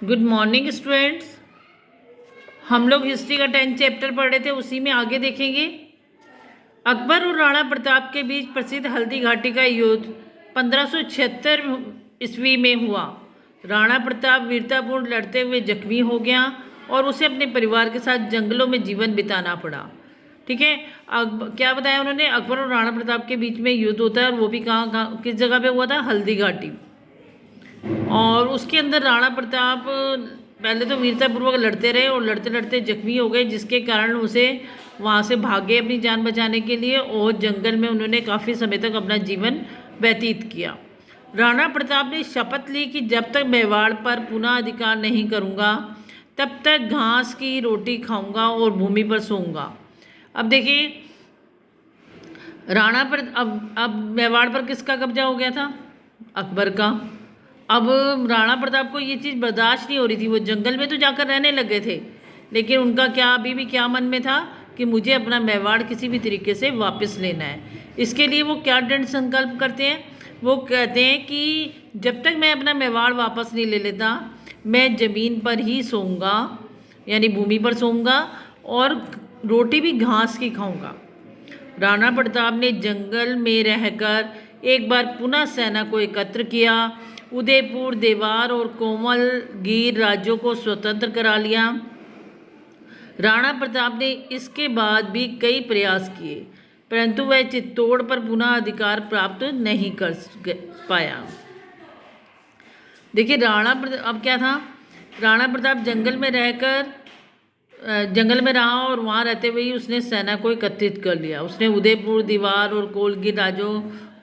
Good morning students. हम लोग history का 10th चैप्टर पढ़ रहे थे, उसी में आगे देखेंगे। अकबर और राणा प्रताप के बीच प्रसिद्ध हल्दी घाटी का युद्ध 1576 ईस्वी में हुआ। राणा प्रताप वीरतापूर्ण लड़ते हुए जख्मी हो गया और उसे अपने परिवार के साथ जंगलों में जीवन बिताना पड़ा। ठीक है, क्या बताया उन्होंने? अकबर और राणा प्रताप के बीच में युद्ध होता है, और वो भी कहाँ किस जगह पे हुआ था? हल्दी घाटी। और उसके अंदर राणा प्रताप पहले तो वीरतापूर्वक लड़ते रहे और लड़ते लड़ते जख्मी हो गए, जिसके कारण उसे वहाँ से भागे अपनी जान बचाने के लिए, और जंगल में उन्होंने काफ़ी समय तक अपना जीवन व्यतीत किया। राणा प्रताप ने शपथ ली कि जब तक मेवाड़ पर पुनः अधिकार नहीं करूँगा तब तक घास की रोटी खाऊंगा और भूमि पर सोऊंगा। अब देखिए, राणा पर अब मेवाड़ पर किसका कब्जा हो गया था? अकबर का। अब राणा प्रताप को ये चीज़ बर्दाश्त नहीं हो रही थी। वो जंगल में तो जाकर रहने लग गए थे, लेकिन उनका क्या अभी भी क्या मन में था कि मुझे अपना मेवाड़ किसी भी तरीके से वापस लेना है। इसके लिए वो क्या दृढ़ संकल्प करते हैं? वो कहते हैं कि जब तक मैं अपना मेवाड़ वापस नहीं ले लेता, मैं ज़मीन पर ही सोऊंगा, यानी भूमि पर सोऊंगा, और रोटी भी घास की खाऊंगा। राणा प्रताप ने जंगल में रहकर एक बार पुनः सेना को एकत्र किया, उदयपुर, देवार और कोमलगीर राज्यों को स्वतंत्र करा लिया। राणा प्रताप ने इसके बाद भी कई प्रयास किए, परंतु वह चित्तौड़ पर पुनः अधिकार प्राप्त नहीं कर पाया। देखिए, राणा प्रताप अब क्या था? राणा प्रताप जंगल में रहा, और वहाँ रहते हुए ही उसने सेना को एकत्रित कर लिया। उसने उदयपुर, दीवार और कोलगीर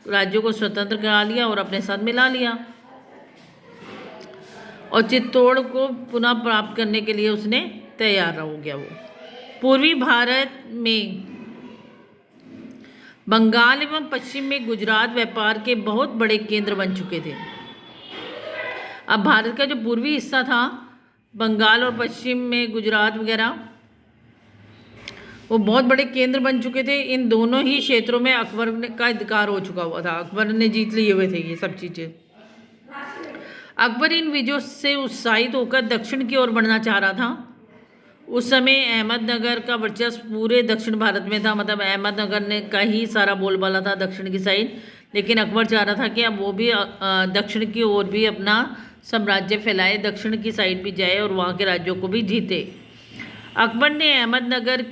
राज्यों को स्वतंत्र करा लिया और अपने साथ मिला लिया, और चित्तौड़ को पुनः प्राप्त करने के लिए उसने तैयार हो गया। वो पूर्वी भारत में बंगाल एवं पश्चिम में गुजरात व्यापार के बहुत बड़े केंद्र बन चुके थे। अब भारत का जो पूर्वी हिस्सा था, बंगाल और पश्चिम में गुजरात वगैरह, वो बहुत बड़े केंद्र बन चुके थे। इन दोनों ही क्षेत्रों में अकबर का अधिकार हो चुका हुआ था। अकबर ने जीत लिए हुए थे ये सब चीज़ें। अकबर इन विजयों से उत्साहित होकर दक्षिण की ओर बढ़ना चाह रहा था। उस समय अहमदनगर का वर्चस्व पूरे दक्षिण भारत में था, मतलब अहमदनगर ने का ही सारा बोलबाला था दक्षिण की साइड। लेकिन अकबर चाह रहा था कि अब वो भी दक्षिण की ओर भी अपना साम्राज्य फैलाए, दक्षिण की साइड भी जाए और वहाँ के राज्यों को भी जीते। अकबर ने अहमदनगर की